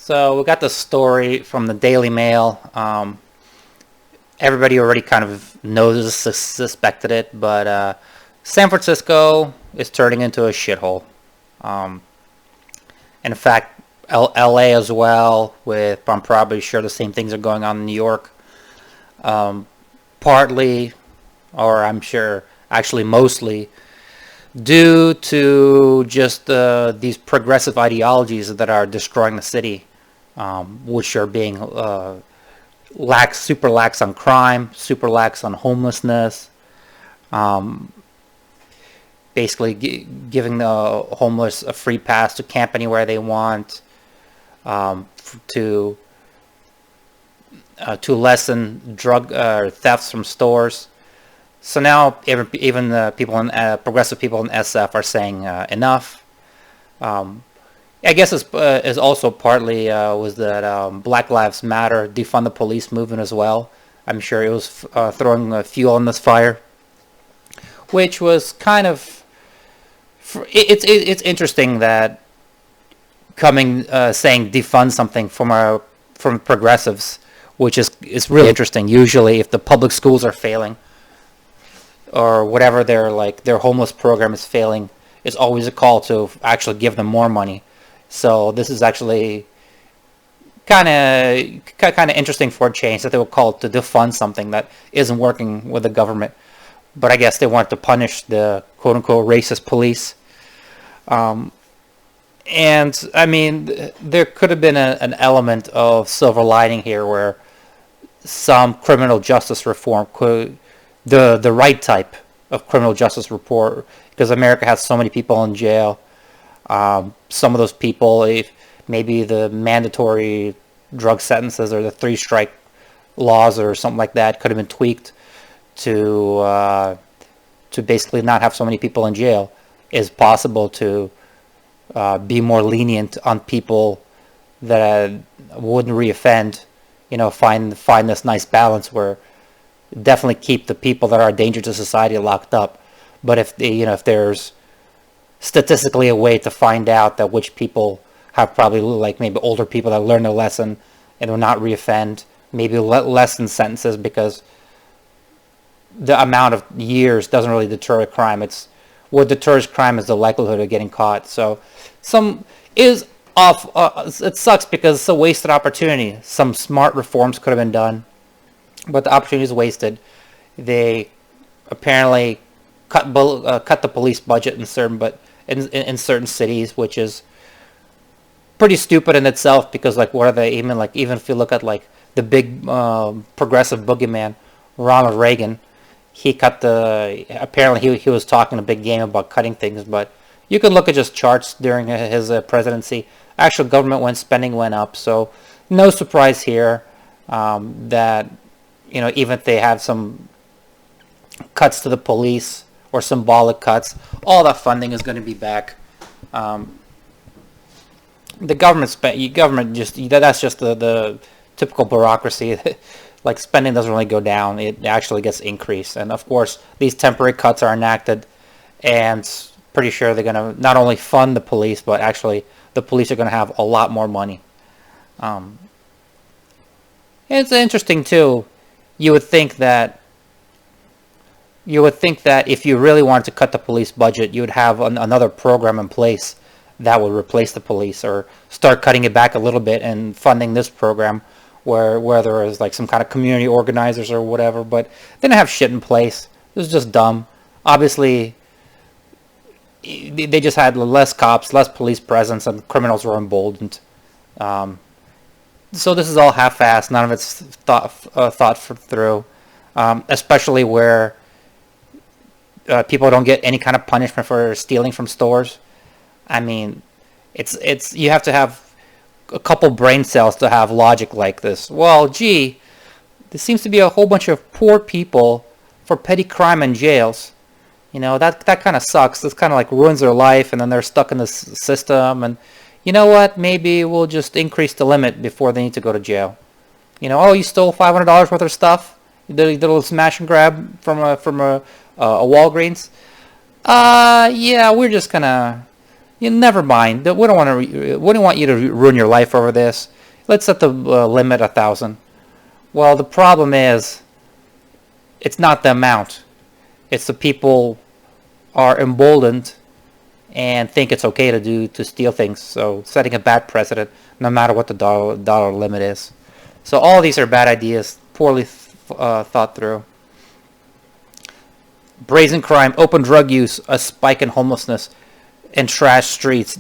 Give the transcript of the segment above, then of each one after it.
So we got the story from the Daily Mail. Everybody already kind of knows, suspected it, but San Francisco is turning into a shithole. Um, in fact, LA as well. With I'm probably sure the same things are going on in New York. Um, Partly, or I'm sure actually mostly, due to just these progressive ideologies that are destroying the city, which are being super lax on crime, super lax on homelessness, um, basically giving the homeless a free pass to camp anywhere they want, to lessen drug thefts from stores. So now even the people in progressive people in SF are saying enough. Um, I guess is also partly was that Black Lives Matter, defund the police movement as well. I'm sure it was throwing fuel on this fire, which was kind of it's interesting that coming saying defund something from progressives, which is really interesting. Usually, if the public schools are failing or whatever their homeless program is failing, it's always a call to actually give them more money. So this is actually kind of interesting for a change that they were called to defund something that isn't working with the government. But I guess they wanted to punish the quote unquote racist police. Um, and I mean, there could have been an element of silver lining here where some criminal justice reform could, the right type of criminal justice report, because America has so many people in jail. Some of those people, if maybe the mandatory drug sentences or the three strike laws or something like that could have been tweaked to basically not have so many people in jail. Is possible to be more lenient on people that wouldn't reoffend. Find this nice balance where definitely keep the people that are a danger to society locked up. But if there's statistically a way to find out that which people have probably, like maybe older people that learn their lesson and will not reoffend, maybe lessen sentences, because the amount of years doesn't really deter a crime. What deters crime is the likelihood of getting caught. So some is off. It sucks because it's a wasted opportunity. Some smart reforms could have been done, but the opportunity is wasted. They apparently cut the police budget in certain cities, which is pretty stupid in itself. Because what are they even if you look at the big progressive boogeyman, Ronald Reagan, apparently he was talking a big game about cutting things, but you can look at just charts during his presidency. Actual government spending went up, so no surprise here that even if they have some cuts to the police or symbolic cuts, all that funding is going to be back. The government that's just the typical bureaucracy. Spending doesn't really go down; it actually gets increased. And of course, these temporary cuts are enacted, and pretty sure they're going to not only fund the police, but actually the police are going to have a lot more money. It's interesting too. You would think that if you really wanted to cut the police budget, you would have another program in place that would replace the police, or start cutting it back a little bit and funding this program where there is some kind of community organizers or whatever. But they didn't have shit in place. It was just dumb. Obviously, they just had less cops, less police presence, and criminals were emboldened. So this is all half-assed. None of it's thought through, especially where people don't get any kind of punishment for stealing from stores. I mean, it's you have to have a couple brain cells to have logic like this. Well, gee, there seems to be a whole bunch of poor people for petty crime in jails. That kind of sucks. This kind of ruins their life, and then they're stuck in this system. And you know what? Maybe we'll just increase the limit before they need to go to jail. Oh, you stole $500 worth of stuff. You did a little smash and grab from a Walgreens. Yeah, we're just gonna You never mind. We don't want to. We don't want you to ruin your life over this. Let's set the limit 1,000. Well, the problem is, it's not the amount. It's the people are emboldened and think it's okay to steal things. So setting a bad precedent, no matter what the dollar limit is. So all these are bad ideas, poorly thought through. Brazen crime, open drug use, a spike in homelessness, and trash streets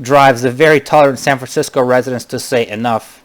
drives the very tolerant San Francisco residents to say enough.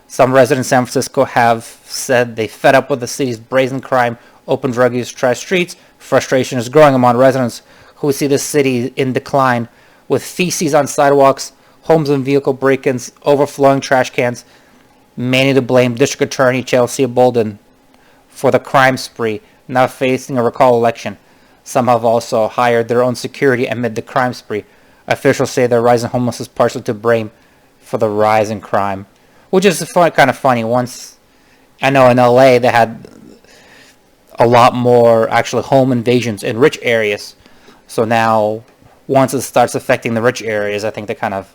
Some residents in San Francisco have said they fed up with the city's brazen crime, open drug use, trash streets. Frustration is growing among residents who see the city in decline, with feces on sidewalks, homes and vehicle break-ins, overflowing trash cans. Many to blame District Attorney Chesa Boudin for the crime spree, now facing a recall election. Some have also hired their own security amid the crime spree. Officials say the rise in homelessness is partially to blame for the rise in crime, which is kind of funny. Once, I know in LA they had a lot more actually home invasions in rich areas. So now, once it starts affecting the rich areas, I think they kind of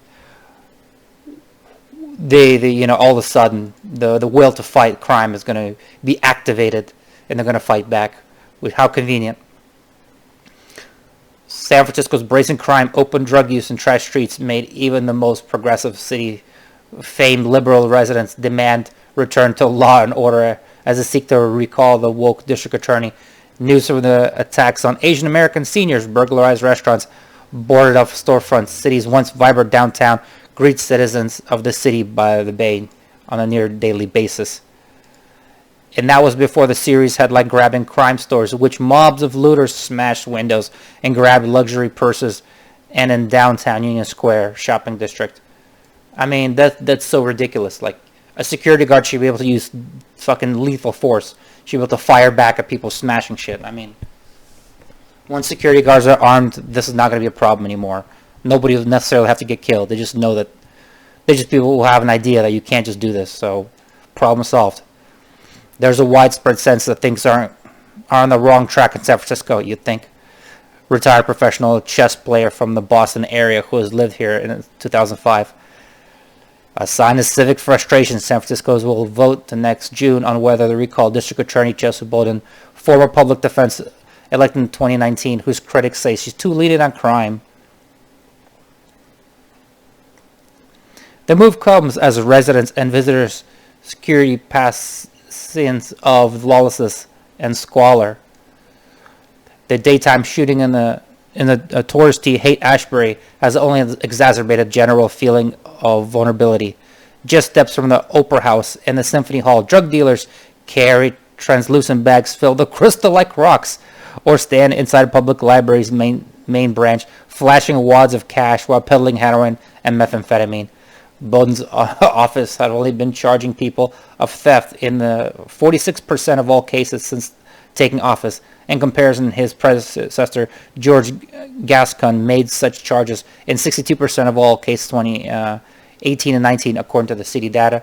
all of a sudden the will to fight crime is going to be activated, and they're going to fight back. With how convenient. San Francisco's brazen crime, open drug use, and trash streets made even the most progressive city famed liberal residents demand return to law and order as they seek to recall the woke district attorney. News from the attacks on Asian American seniors, burglarized restaurants, boarded up storefronts, city's once vibrant downtown greets citizens of the city by the bay on a near daily basis. And that was before the series headline grabbing crime stores, which mobs of looters smashed windows and grabbed luxury purses, and in downtown Union Square shopping district. I mean, that's so ridiculous. Like, a security guard should be able to use fucking lethal force. Should be able to fire back at people smashing shit. I mean, once security guards are armed, this is not going to be a problem anymore. Nobody will necessarily have to get killed. They just know that they're just people who have an idea that you can't just do this. So, problem solved. There's a widespread sense that things are on the wrong track in San Francisco, you'd think. Retired professional chess player from the Boston area who has lived here in 2005. A sign of civic frustration, San Francisco's will vote next June on whether the recall District Attorney Chesa Boudin, former public defense elected in 2019, whose critics say she's too lenient on crime. The move comes as residents and visitors security pass scenes of lawlessness and squalor. The daytime shooting in the touristy Haight-Ashbury has only exacerbated general feeling of vulnerability. Just steps from the Opera House and the Symphony Hall, drug dealers carry translucent bags filled with crystal-like rocks, or stand inside a public library's main branch, flashing wads of cash while peddling heroin and methamphetamine. Boudin's office had only been charging people of theft in the 46% of all cases since taking office. In comparison, his predecessor, George Gascon, made such charges in 62% of all cases 2018 and 19, according to the city data.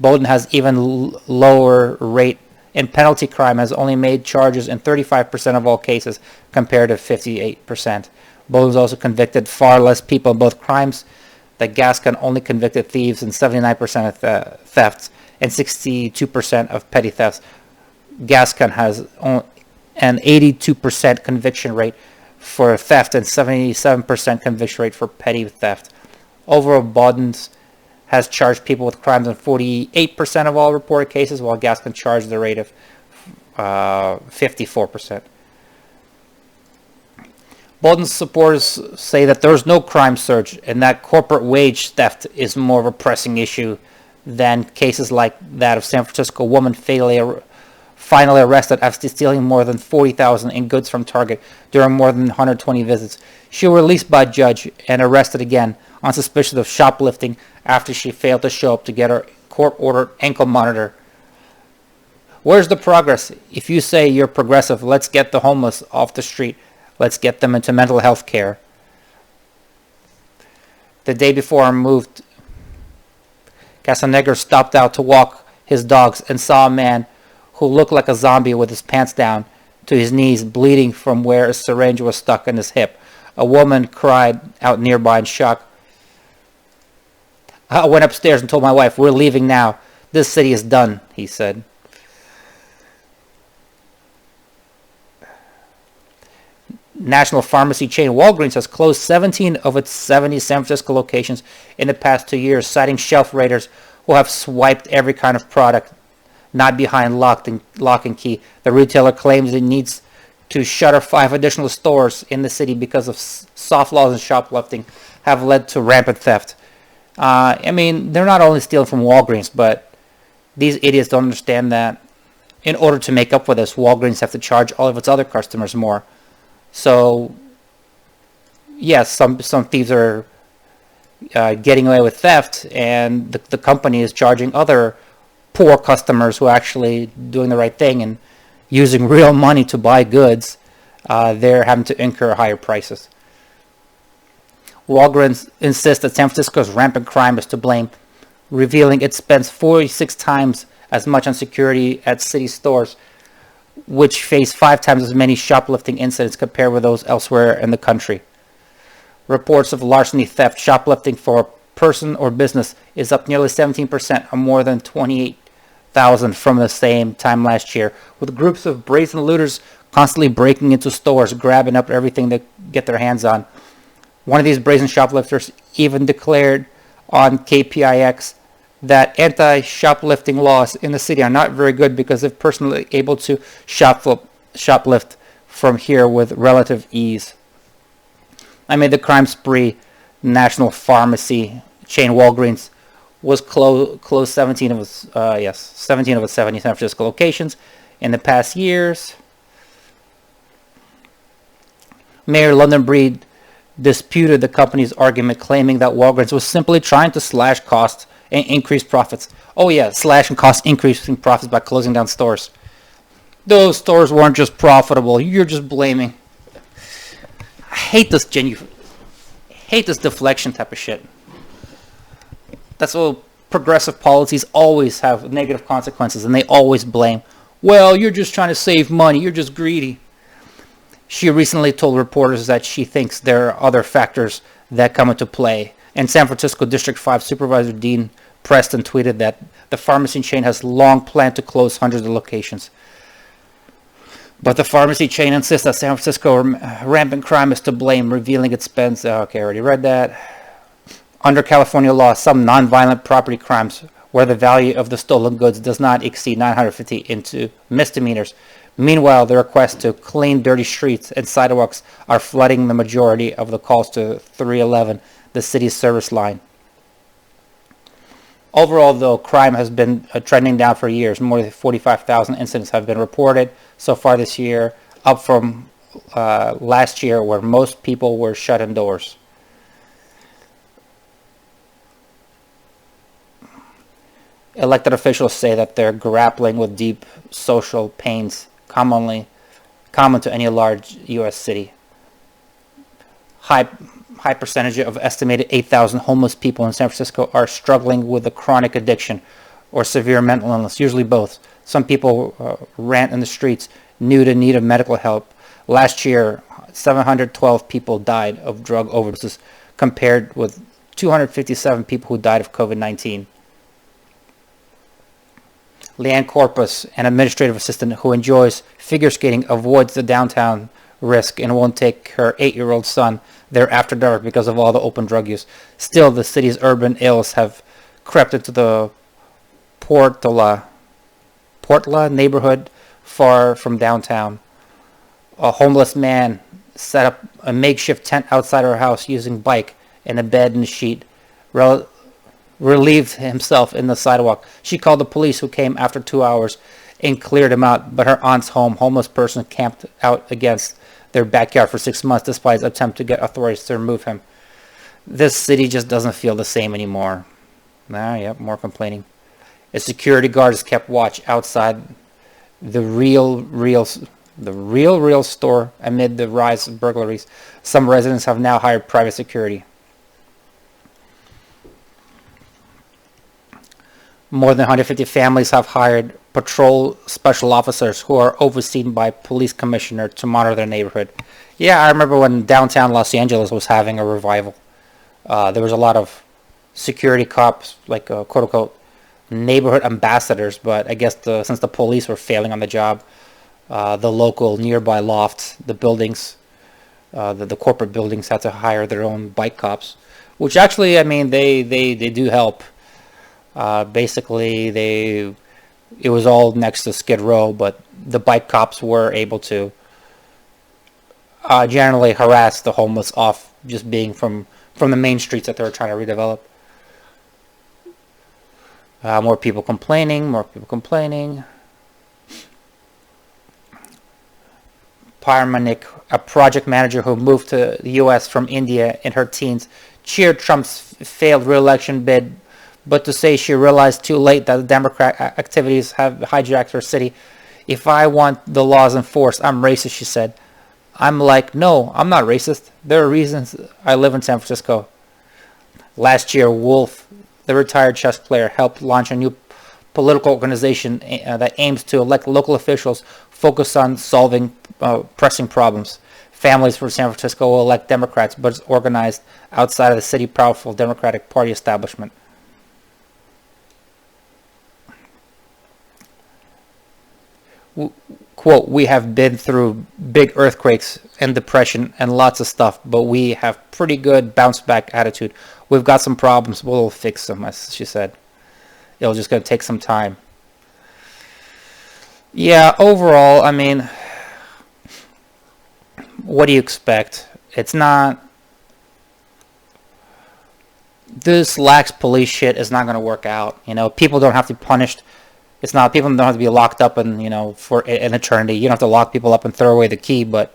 Boudin has even lower rate in penalty crime, has only made charges in 35% of all cases compared to 58%. Boudin's also convicted far less people in both crimes. That Gascon only convicted thieves in 79% of thefts and 62% of petty thefts. Gascon has an 82% conviction rate for theft and 77% conviction rate for petty theft. Overall, Boudin has charged people with crimes in 48% of all reported cases, while Gascon charged the rate of 54%. Boudin's supporters say that there's no crime surge and that corporate wage theft is more of a pressing issue than cases like that of San Francisco woman finally arrested after stealing more than $40,000 in goods from Target during more than 120 visits. She was released by a judge and arrested again on suspicion of shoplifting after she failed to show up to get her court-ordered ankle monitor. Where's the progress? If you say you're progressive, let's get the homeless off the street. Let's get them into mental health care. The day before I moved, Casanegro stopped out to walk his dogs and saw a man who looked like a zombie with his pants down to his knees, bleeding from where a syringe was stuck in his hip. A woman cried out nearby in shock. I went upstairs and told my wife, "We're leaving now. This city is done," he said. National pharmacy chain Walgreens has closed 17 of its 70 San Francisco locations in the past 2 years, citing shelf raiders who have swiped every kind of product not behind lock and key. The retailer claims it needs to shutter 5 additional stores in the city because of soft laws and shoplifting have led to rampant theft. I mean, they're not only stealing from Walgreens, but these idiots don't understand that in order to make up for this, Walgreens have to charge all of its other customers more. So, yes, some thieves are getting away with theft, and the company is charging other poor customers who are actually doing the right thing and using real money to buy goods. They're having to incur higher prices. Walgreens insists that San Francisco's rampant crime is to blame, revealing it spends 46 times as much on security at city stores, which face 5 times as many shoplifting incidents compared with those elsewhere in the country. Reports of larceny, theft, shoplifting for a person or business is up nearly 17%, or more than 28,000 from the same time last year, with groups of brazen looters constantly breaking into stores, grabbing up everything they get their hands on. One of these brazen shoplifters even declared on KPIX that anti-shoplifting laws in the city are not very good because they're personally able to shoplift from here with relative ease. I mean, the crime spree, national pharmacy chain Walgreens was closed 17 of its 70 San Francisco locations in the past years. Mayor London Breed disputed the company's argument, claiming that Walgreens was simply trying to slash costs and increase profits. Oh yeah, slashing costs, increasing profits by closing down stores. Those stores weren't just profitable. You're just blaming. I hate this deflection type of shit. That's what progressive policies always have negative consequences, and they always blame. Well, you're just trying to save money. You're just greedy. She recently told reporters that she thinks there are other factors that come into play. And San Francisco District 5 Supervisor Dean Preston tweeted that the pharmacy chain has long planned to close hundreds of locations. But the pharmacy chain insists that San Francisco rampant crime is to blame, revealing it spends... Okay, I already read that. Under California law, some nonviolent property crimes where the value of the stolen goods does not exceed $950 into misdemeanors. Meanwhile, the requests to clean dirty streets and sidewalks are flooding the majority of the calls to 311, the city's service line. Overall, though, crime has been trending down for years. More than 45,000 incidents have been reported so far this year, up from last year where most people were shut indoors. Elected officials say that they're grappling with deep social pains common to any large U.S. city. High percentage of estimated 8,000 homeless people in San Francisco are struggling with a chronic addiction or severe mental illness, usually both. Some people rant in the streets, new to need of medical help. Last year, 712 people died of drug overdoses, compared with 257 people who died of COVID-19. Leanne Corpus, an administrative assistant who enjoys figure skating, avoids the downtown risk and won't take her 8-year-old son there after dark because of all the open drug use. Still, the city's urban ills have crept into the Portola neighborhood far from downtown. A homeless man set up a makeshift tent outside her house using bike and a bed and a sheet. Relieved himself in the sidewalk. She called the police, who came after 2 hours and cleared him out, but her aunt's home, homeless person camped out against their backyard for 6 months despite his attempt to get authorities to remove him. This city just doesn't feel the same anymore. Yep, more complaining. A security guard has kept watch outside the real store amid the rise of burglaries. Some residents have now hired private security. More than 150 families have hired patrol special officers who are overseen by police commissioner to monitor their neighborhood. Yeah, I remember when downtown Los Angeles was having a revival. There was a lot of security cops, like quote unquote neighborhood ambassadors, but I guess since the police were failing on the job, the local nearby lofts, the buildings, the corporate buildings had to hire their own bike cops, which actually, I mean, they do help. Basically, it was all next to Skid Row, but the bike cops were able to generally harass the homeless off just being from the main streets that they were trying to redevelop. More people complaining, more people complaining. Parmanik, a project manager who moved to the U.S. from India in her teens, cheered Trump's failed re-election bid, but to say she realized too late that the Democrat activities have hijacked her city. If I want the laws enforced, I'm racist, she said. I'm like, no, I'm not racist. There are reasons I live in San Francisco. Last year, Wolf, the retired chess player, helped launch a new political organization that aims to elect local officials focused on solving pressing problems. Families from San Francisco will elect Democrats, but it's organized outside of the city powerful Democratic Party establishment. Quote, we have been through big earthquakes and depression and lots of stuff, but we have pretty good bounce back attitude. We've got some problems, we'll fix them, as she said. It'll just going to take some time. Yeah, overall, I mean, what do you expect? It's not... This lax police shit is not going to work out. You know, people don't have to be punished. It's not, people don't have to be locked up and, you know, for an eternity. You don't have to lock people up and throw away the key, but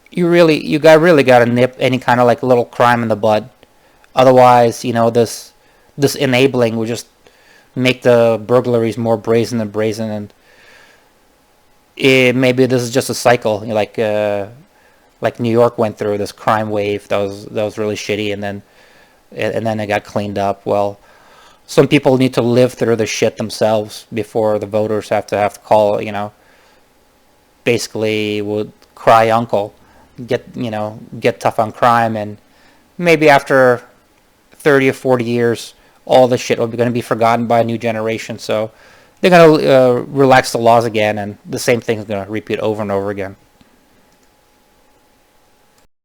you really got to nip any kind of like little crime in the bud. Otherwise, you know, this enabling will just make the burglaries more brazen and brazen, and maybe this is just a cycle, you know, like New York went through this crime wave that was really shitty, and then it got cleaned up. Well, some people need to live through the shit themselves before the voters have to call, you know, basically would cry uncle, get tough on crime, and maybe after 30 or 40 years, all this shit will be going to be forgotten by a new generation. So they're going to relax the laws again, and the same thing is going to repeat over and over again.